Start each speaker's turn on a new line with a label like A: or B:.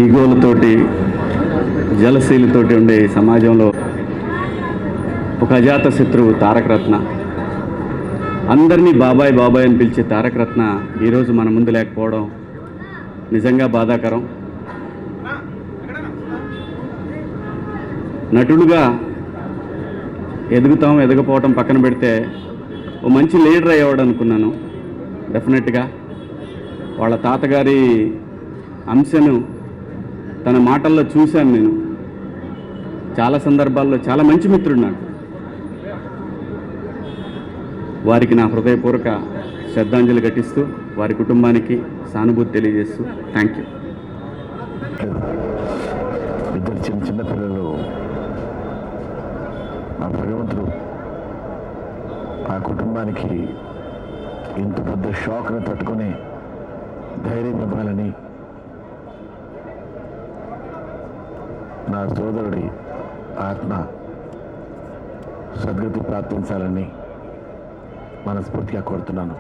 A: ఈగోలతోటి జలశీలతోటి ఉండే ఈ సమాజంలో ఒక అజాత శత్రువు తారకరత్న, అందరినీ బాబాయ్ బాబాయ్ అని పిలిచే తారకరత్న ఈరోజు మన ముందు లేకపోవడం నిజంగా బాధాకరం. నటుడుగా ఎదగపోవటం పక్కన పెడితే ఓ మంచి లీడర్ అయ్యేవాడు అనుకున్నాను. డెఫినెట్గా వాళ్ళ తాతగారి అంశను తన మాటల్లో చూశాను నేను. చాలా సందర్భాల్లో చాలా మంచి మిత్రుడు నాకు. వారికి నా హృదయపూర్వక శ్రద్ధాంజలి ఘటిస్తూ వారి కుటుంబానికి సానుభూతి తెలియజేస్తూ థ్యాంక్ యూ.
B: ఇద్దరు చిన్న పిల్లలు, ఆ భగవంతుడు ఆ కుటుంబానికి ఇంత పెద్ద షాక్ని తట్టుకొని ధైర్యం ఇవ్వాలని, నా సోదరుడి ఆత్మ సద్గతి ప్రార్థించాలని మనస్ఫూర్తిగా కోరుతున్నాను.